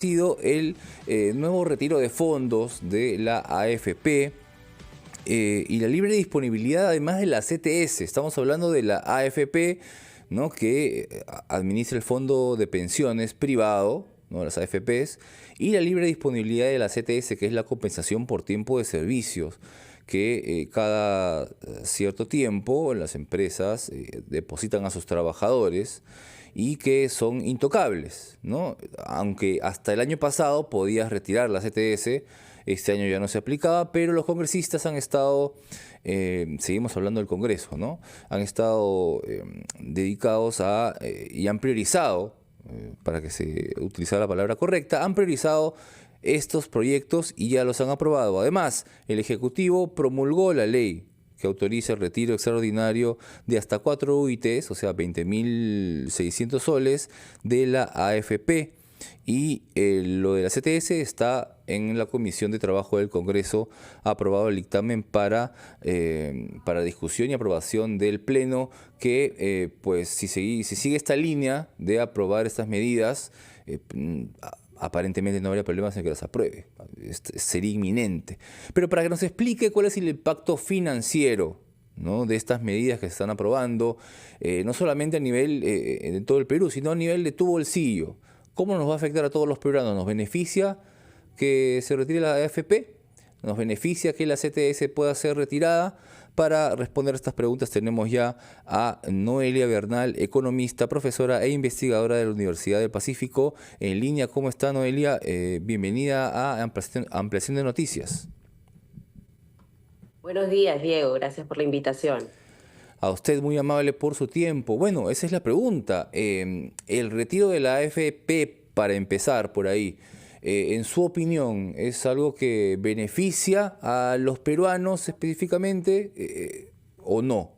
sido el nuevo retiro de fondos de la AFP y la libre disponibilidad además de la CTS. Estamos hablando de la AFP, ¿no?, que administra el fondo de pensiones privado, ¿no?, las AFPs, y la libre disponibilidad de la CTS, que es la compensación por tiempo de servicios, que cada cierto tiempo las empresas depositan a sus trabajadores y que son intocables, ¿no? Aunque hasta el año pasado podías retirar la CTS, este año ya no se aplicaba, pero los congresistas han estado, seguimos hablando del Congreso, ¿no?, han estado dedicados a, y han priorizado, para que se utilice la palabra correcta, han priorizado estos proyectos y ya los han aprobado. Además, el Ejecutivo promulgó la ley que autoriza el retiro extraordinario de hasta 4 UITs, o sea, 20.600 soles de la AFP. Y lo de la CTS está en la Comisión de Trabajo del Congreso, aprobado el dictamen para discusión y aprobación del Pleno, que pues si sigue esta línea de aprobar estas medidas, aparentemente no habría problemas en que las apruebe. Sería inminente. Pero para que nos explique cuál es el impacto financiero, ¿no?, de estas medidas que se están aprobando, no solamente a nivel de todo el Perú, sino a nivel de tu bolsillo. ¿Cómo nos va a afectar a todos los peruanos? ¿Nos beneficia que se retire la AFP? ¿Nos beneficia que la CTS pueda ser retirada? Para responder estas preguntas tenemos ya a Noelia Bernal, economista, profesora e investigadora de la Universidad del Pacífico, en línea. ¿Cómo está, Noelia? Bienvenida a Ampliación de Noticias. Buenos días, Diego. Gracias por la invitación. A usted, muy amable por su tiempo. Bueno, esa es la pregunta. El retiro de la AFP, para empezar por ahí, en su opinión, ¿es algo que beneficia a los peruanos específicamente o no?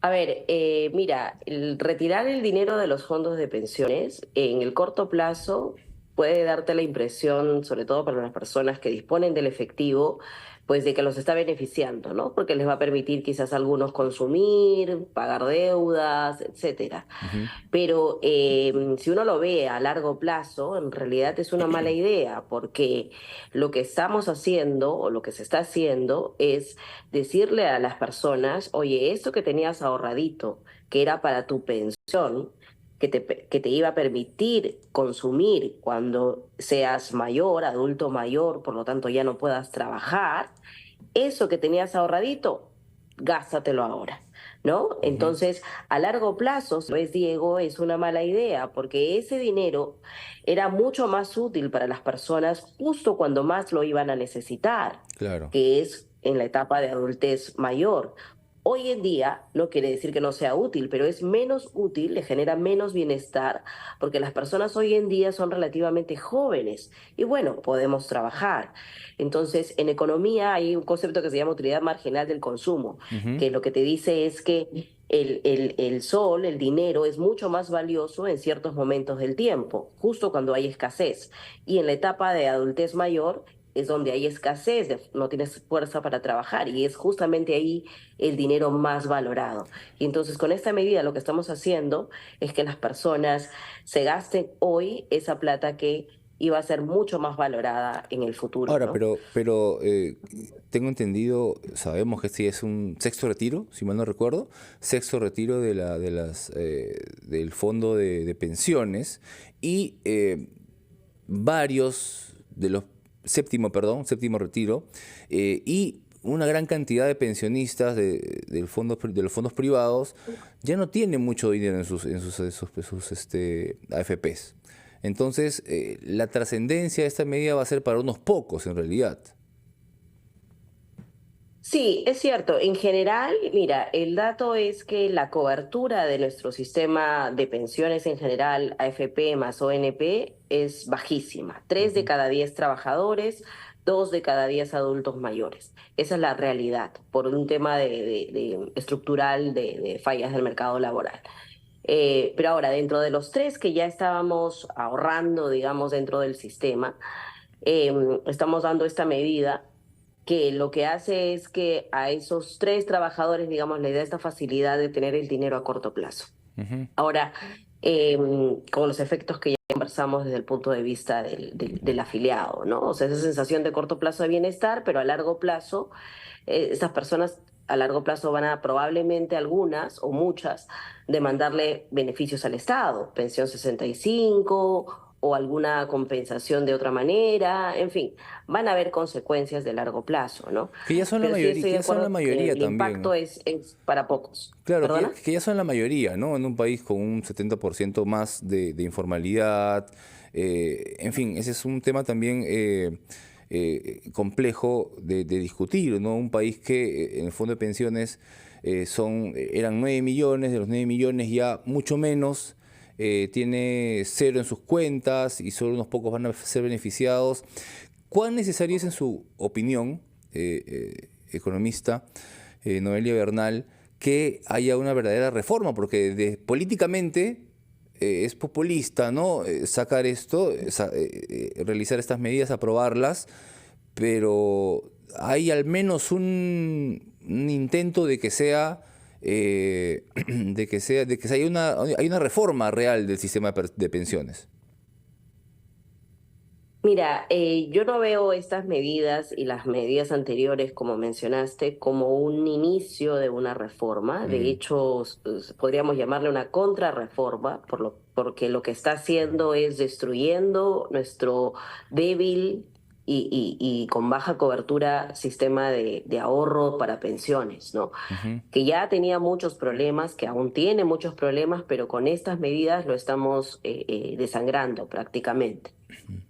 A ver, mira, el retirar el dinero de los fondos de pensiones en el corto plazo puede darte la impresión, sobre todo para las personas que disponen del efectivo, pues de que los está beneficiando, ¿no? Porque les va a permitir quizás a algunos consumir, pagar deudas, etcétera. Ujú. Pero si uno lo ve a largo plazo, en realidad es una mala idea, porque lo que estamos haciendo o lo que se está haciendo es decirle a las personas, oye, esto que tenías ahorradito, que era para tu pensión, que te iba a permitir consumir cuando seas mayor, adulto mayor, por lo tanto ya no puedas trabajar, eso que tenías ahorradito, gástatelo ahora, ¿no? Ujú. Entonces, a largo plazo, si ves, Diego, es una mala idea porque ese dinero era mucho más útil para las personas justo cuando más lo iban a necesitar, Claro. que es en la etapa de adultez mayor. Hoy en día no quiere decir que no sea útil, pero es menos útil, le genera menos bienestar, porque las personas hoy en día son relativamente jóvenes y bueno, podemos trabajar. Entonces, en economía hay un concepto que se llama utilidad marginal del consumo, Ujú. que lo que te dice es que el sol, el dinero, es mucho más valioso en ciertos momentos del tiempo, justo cuando hay escasez. Y en la etapa de adultez mayor es donde hay escasez, no tienes fuerza para trabajar y es justamente ahí el dinero más valorado. Y entonces con esta medida lo que estamos haciendo es que las personas se gasten hoy esa plata que iba a ser mucho más valorada en el futuro, Ahora, ¿no? pero tengo entendido, sabemos que sí es un sexto retiro, si mal no recuerdo, sexto retiro del fondo de pensiones y varios de los, séptimo retiro, y una gran cantidad de pensionistas de los fondos privados ya no tienen mucho dinero en sus AFPs. Entonces, la trascendencia de esta medida va a ser para unos pocos en realidad. Sí, es cierto. En general, mira, el dato es que la cobertura de nuestro sistema de pensiones en general, AFP más ONP, es bajísima. 3 de cada 10 trabajadores, 2 de cada 10 adultos mayores. Esa es la realidad por un tema de estructural de fallas del mercado laboral. Pero ahora, dentro de los tres que ya estábamos ahorrando, digamos, dentro del sistema, eh, estamos dando esta medida que lo que hace es que a esos 3 trabajadores, digamos, le da esta facilidad de tener el dinero a corto plazo. Ujú. Ahora, con los efectos que ya conversamos desde el punto de vista del afiliado, ¿no? O sea, esa sensación de corto plazo de bienestar, pero a largo plazo, estas personas a largo plazo van a probablemente algunas o muchas demandarle beneficios al Estado, pensión 65 o alguna compensación de otra manera, en fin, van a haber consecuencias de largo plazo, ¿no? Que ya son la Pero sí mayoría, estoy que de ya son la acuerdo que mayoría el impacto también. es para pocos. Claro, ¿Perdona? que ya son la mayoría, ¿no? En un país con un 70% más de informalidad. En fin, ese es un tema también complejo de discutir, ¿no? Un país que en el fondo de pensiones eran 9 millones, de los 9 millones ya mucho menos tiene cero en sus cuentas y solo unos pocos van a ser beneficiados. ¿Cuán necesario es, en su opinión, economista, Noelia Bernal, que haya una verdadera reforma? Porque políticamente es populista, ¿no? Sacar esto, realizar estas medidas, aprobarlas, pero hay al menos un intento de que sea de que hay una reforma real del sistema de pensiones. Mira, yo no veo estas medidas y las medidas anteriores, como mencionaste, como un inicio de una reforma. De Mm, hecho, podríamos llamarle una contrarreforma, porque lo que está haciendo es destruyendo nuestro débil y con baja cobertura sistema de ahorro para pensiones, ¿no? ujú. Que ya tenía muchos problemas, que aún tiene muchos problemas, pero con estas medidas lo estamos desangrando prácticamente.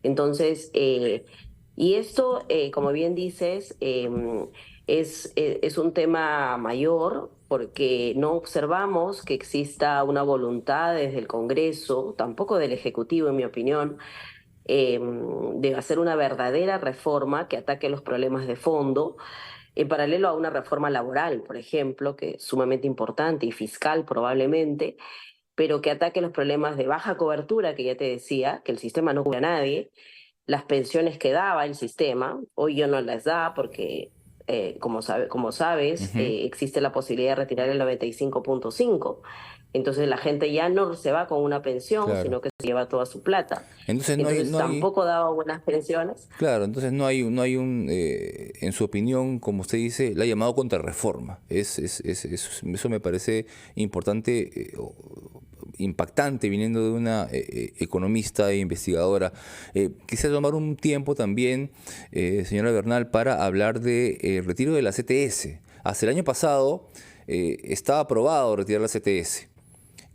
Entonces, y esto, como bien dices, es un tema mayor porque no observamos que exista una voluntad desde el Congreso, tampoco del Ejecutivo, en mi opinión, eh, de hacer una verdadera reforma que ataque los problemas de fondo, en paralelo a una reforma laboral, por ejemplo, que es sumamente importante y fiscal probablemente, pero que ataque los problemas de baja cobertura, que ya te decía, que el sistema no cubre a nadie, las pensiones que daba el sistema, hoy ya no las da porque, como sabes, Ujú. existe la posibilidad de retirar el 95.5. Entonces la gente ya no se va con una pensión, Claro. sino que se lleva toda su plata. Entonces Entonces no hay, tampoco daba buenas pensiones. claro, entonces no hay en su opinión, como usted dice, la ha llamado contrarreforma. Eso me parece importante, impactante, viniendo de una economista e investigadora. Quisiera tomar un tiempo también, señora Bernal, para hablar del retiro de la CTS. Hasta el año pasado estaba aprobado retirar la CTS.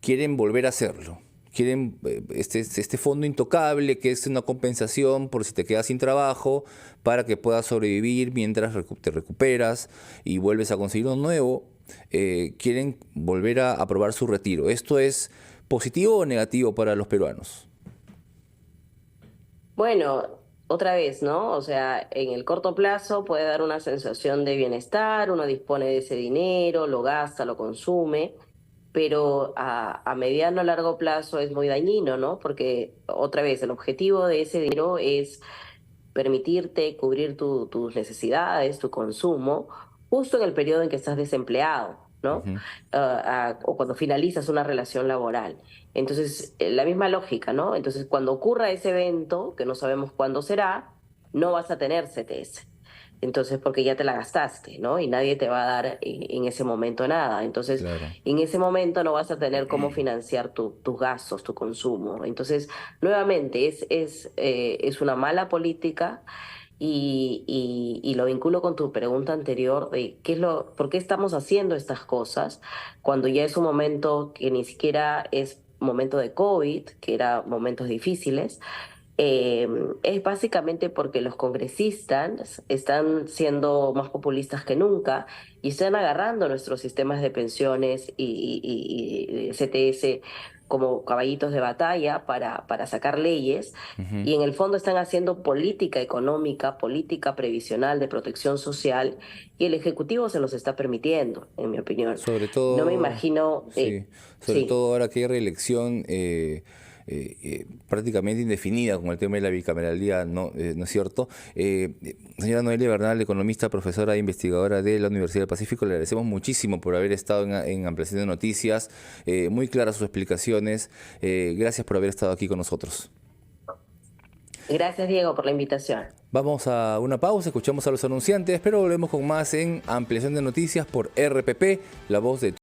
Quieren volver a hacerlo. Quieren este fondo intocable, que es una compensación por si te quedas sin trabajo, para que puedas sobrevivir mientras te recuperas y vuelves a conseguir uno nuevo. Quieren volver a aprobar su retiro. ¿Esto es positivo o negativo para los peruanos? Bueno, otra vez, ¿no? O sea, en el corto plazo puede dar una sensación de bienestar, uno dispone de ese dinero, lo gasta, lo consume, pero a mediano o largo plazo es muy dañino, ¿no? Porque otra vez, el objetivo de ese dinero es permitirte cubrir tus necesidades, tu consumo, justo en el periodo en que estás desempleado, ¿no? Ujú. O cuando finalizas una relación laboral. Entonces, la misma lógica, ¿no? Entonces, cuando ocurra ese evento, que no sabemos cuándo será, no vas a tener CTS. Entonces, porque ya te la gastaste, ¿no? Y nadie te va a dar en ese momento nada. Entonces, Claro. en ese momento no vas a tener cómo financiar tus gastos, tu consumo. Entonces, nuevamente, es una mala política y lo vinculo con tu pregunta anterior de por qué estamos haciendo estas cosas cuando ya es un momento que ni siquiera es momento de COVID, que eran momentos difíciles. eh, es básicamente porque los congresistas están siendo más populistas que nunca y están agarrando nuestros sistemas de pensiones y CTS como caballitos de batalla para sacar leyes Ujú. y en el fondo están haciendo política económica, política previsional de protección social y el Ejecutivo se los está permitiendo, en mi opinión. Sobre No me todo, imagino, sí, sobre sí. todo ahora que hay reelección prácticamente indefinida con el tema de la bicameralidad, ¿no? ¿No es cierto? Señora Noelia Bernal, economista, profesora e investigadora de la Universidad del Pacífico, le agradecemos muchísimo por haber estado en Ampliación de Noticias, muy claras sus explicaciones, gracias por haber estado aquí con nosotros. Gracias, Diego, por la invitación. Vamos a una pausa, escuchamos a los anunciantes, pero volvemos con más en Ampliación de Noticias por RPP, la voz de